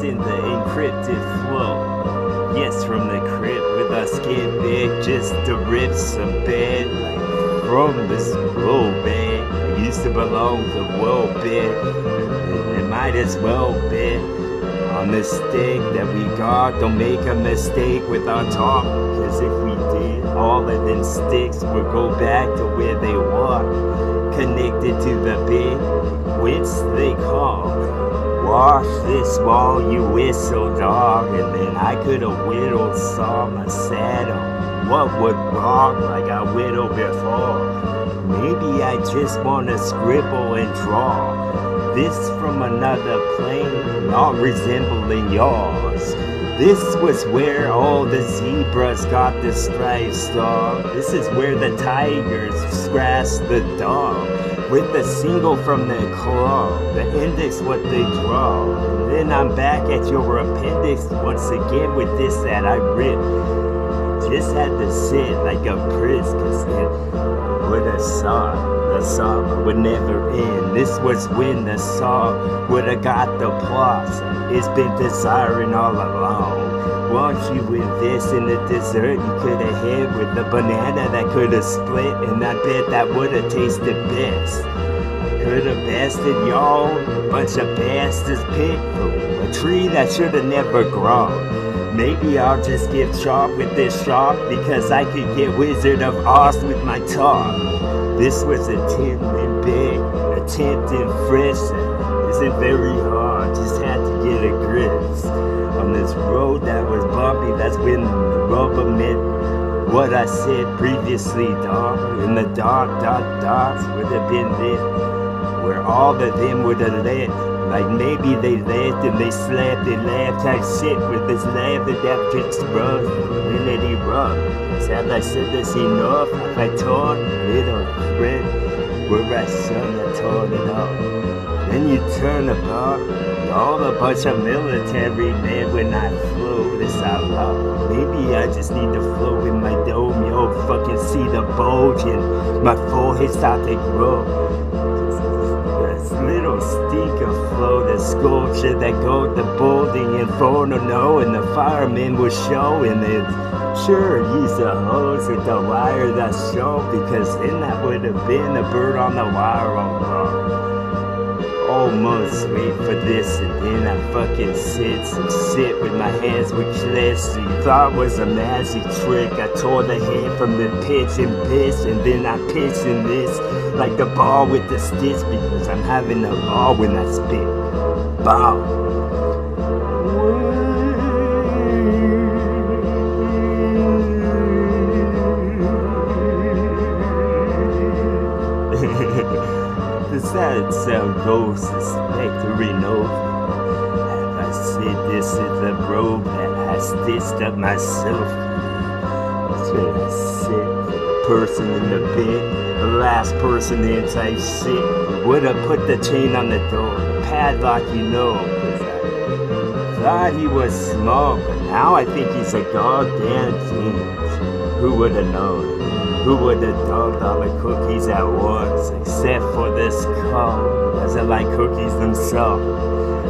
in the encrypted flow. Yes, from the crib with a skin big just to rip some bed. Like from this globe, man. I used to belong to well bit. It might as well be on the stick that we got. Don't make a mistake with our talk, cause if we did, all of them sticks would go back to where they were, connected to the big whence they come. Wash this while you whistle, dog, and then I could've whittled some a saddle. What would wrong like I whittled before? Maybe I just wanna scribble and draw. This from another plane, not resembling yours. This was where all the zebras got the stripes, dog. This is where the tigers scratched the dog. With the single from the claw, the index what they draw. And then I'm back at your appendix once again with this that I ripped. Just had to sit like a priest, cause it would've the song would never end. This was when the song would've got the plot it's been desiring all along. Once you invest in the dessert you could've had with the banana that could've split, and I bet that would've tasted best. Could've bested y'all, a bunch of bastards picked from a tree that should've never grown. Maybe I'll just get sharp with this sharp because I could get Wizard of Oz with my talk. This was attempting big, attempting fresh, isn't very hard, just had to get a grips. On this road that was bumpy, that's when the rubber met what I said previously, dog. In the dark, dots would have been lit, where all of them would have lit. Like maybe they laughed and they slapped and laughed type shit with this laugh that just rough, when it erupt. As I said this enough, if I told little friend, where I son I torn it up. Then you turn about, all a bunch of military men when I flow this out loud. Maybe I just need to flow in my dome, yo, fucking see the bulge and my forehead start to grow. Little stinker flow, the sculpture that go the building in Inferno, and the firemen will show, and then sure use the hose with the wire that's show, because then that would have been a bird on the wire on wrong. Almost wait for this, and then I fucking sit with my hands with clips. You thought was a magic trick. I tore the head from the pitch and pitch, and then I pitch in this like the ball with the stitch, because I'm having a ball when I spit. Bow. Does that sound ghost spectre enough? Have I said this is the robe that I stitched up myself? Should I sit for the person in the bed, the last person in type shit? Would have put the chain on the door, the padlock, you know, cause I thought he was small, but now I think he's a goddamn genius. Who would have known? Who would have dumped all the cookies at once, except for this skull? Doesn't like cookies themselves.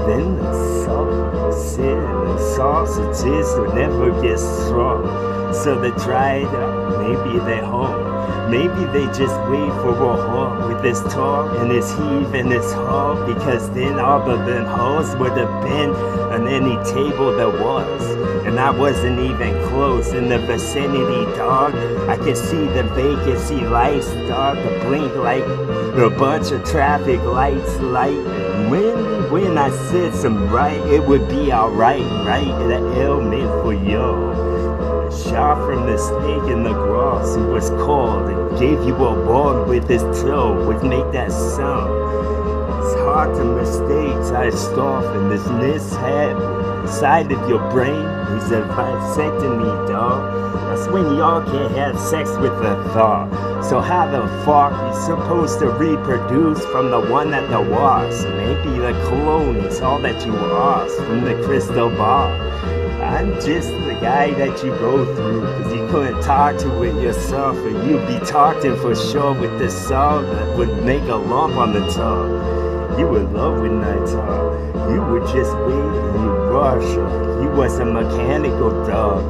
Then the salt sit and the sausages would never get strong. So they dried up, maybe they're home. Maybe they just wait for a haul with this talk and this heave and this haul, because then all of them hoes would have been on any table there was. And I wasn't even close in the vicinity, dog. I could see the vacancy lights, dog, the blink like a bunch of traffic lights, light. And when I said some right, it would be alright, right? The ailment for yo. Shot from the snake in the grass, it was cold and gave you a ball with his toe, would make that sound. It's hard to mistake type stuff, and this mishap inside of your brain is a vasectomy, dog. That's when y'all can't have sex with a thought. So how the fuck you supposed to reproduce from the one that the was? Maybe the clone is all that you lost from the crystal ball. I'm just the guy that you go through, cause you couldn't talk to it yourself, and you'd be talking for sure with this song that would make a lump on the tongue. You would love when I talk. You would just wait and you rush. You was a mechanical dog.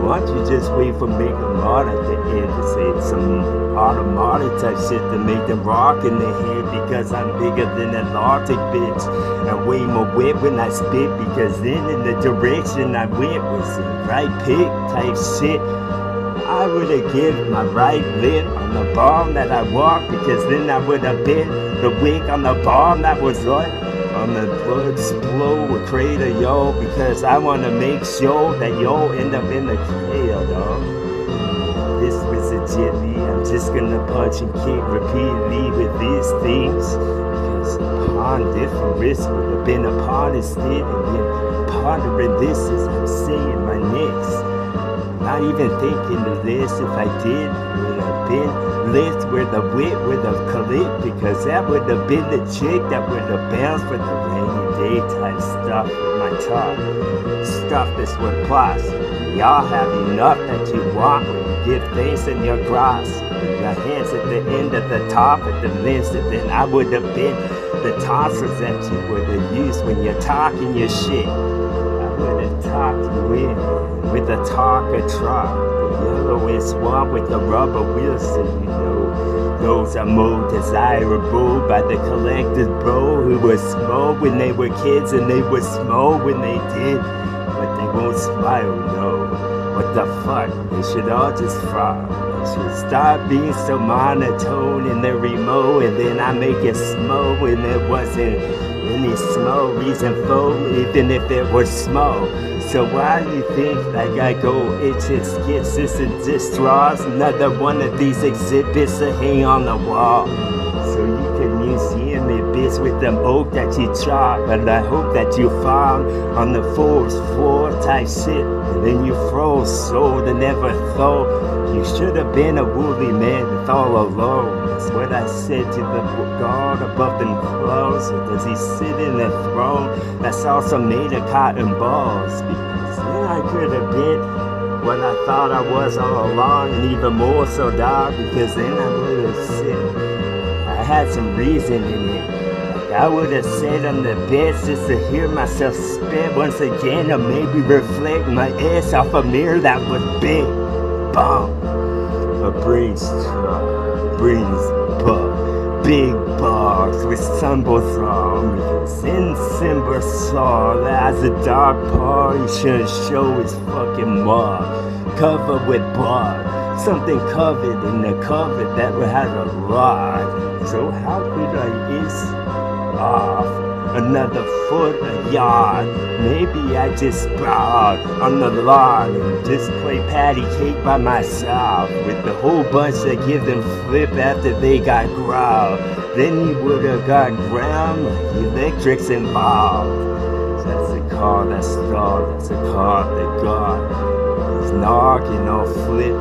Why don't you just wait for Make a Mod at the end to say some automatic type shit to make them rock in the head, because I'm bigger than Atlantic, bitch, and way more wit when I spit, because then in the direction I went was the right pick type shit. I would have given my right lip on the bomb that I walked, because then I would have been the wick on the bomb that was right on the plug explode with crater, yo, because I want to make sure that yo end up in the crater, dog. This was legitly, I'm just gonna punch and kick repeatedly with these things, because upon different risks would have been upon instead, and then pondering this as I'm saying my next. Not even thinking of this, if I did, would have been lift where the wit would have collect, because that would have been the chick that would have bounced for the rainy day type stuff with my talk. Stuff that's what plus. Y'all have enough that you want when you give thanks in your grass. With your hands at the end at the top at the lens, and then I would have been the tonsils that you would have used when you're talking your shit. I would have talked you in with a talker truck, the yellow and swamp with the rubber wheels, so you know those are more desirable by the collectors, bro, who was small when they were kids and they were small when they did, but they won't smile, no. What the fuck? They should all just frown. They should stop being so monotone in the remote, and then I make it small when there wasn't any small reason for, even if it was small. So why do you think like I go itching skits and distraughts? Another one of these exhibits to hang on the wall, so you can museum it, bitch, with them oak that you chop. But I hope that you found on the fourth floor type shit, and then you froze so they never thought. You should have been a woolly man with all alone. That's what I said to the God above them clothes. Or does he sit in a throne that's also made of cotton balls? Because then I could have been what I thought I was all along, and even more so, dog, because then I would have said I had some reason in it. Like I would have said on the bed just to hear myself spit once again, or maybe reflect my ass off a mirror that was big. Bomb. A breeze pub, big bars with symbols on, because in Simba saw that as a dark paw, he shouldn't show his fucking mug, covered with blood, something covered in the cover that had a lot. So how could I ease off another foot a yard? Maybe I just sprout on the lawn and just play patty cake by myself with the whole bunch that give them flip after they got growled. Then you would have got ground like electrics involved. That's a car that stalled, that's a car that got his knocking off flip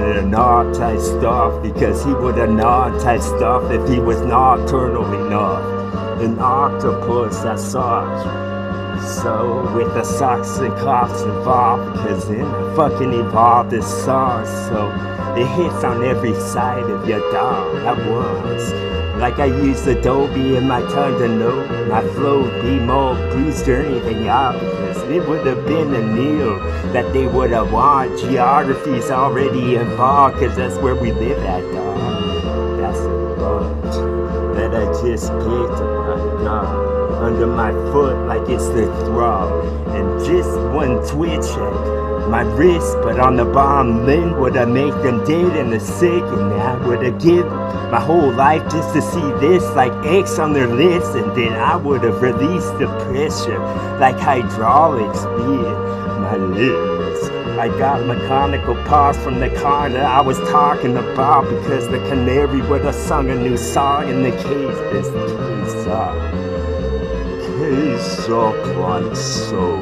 and knob type stuff, because he would have knob type stuff if he was nocturnal enough. An octopus, I saw. So with the socks and cops involved, because then I fucking evolved this song, so it hits on every side of your dog at once. Like I used Adobe in my tongue to know my flow would be more bruised or anything y'all, because it would have been a kneel that they would have want. Geography's already involved, because that's where we live at, dog. That's a bunch that I just picked up, my God, under my foot like it's the throw, and just one twitch at my wrist, but on the bottom limb would have make them dead and the sick, and I would have given my whole life just to see this like X on their lips, and then I would have released the pressure like hydraulics being my lips. I got mechanical parts from the car that I was talking about, because the canary would have sung a new song in the case. This case up like so.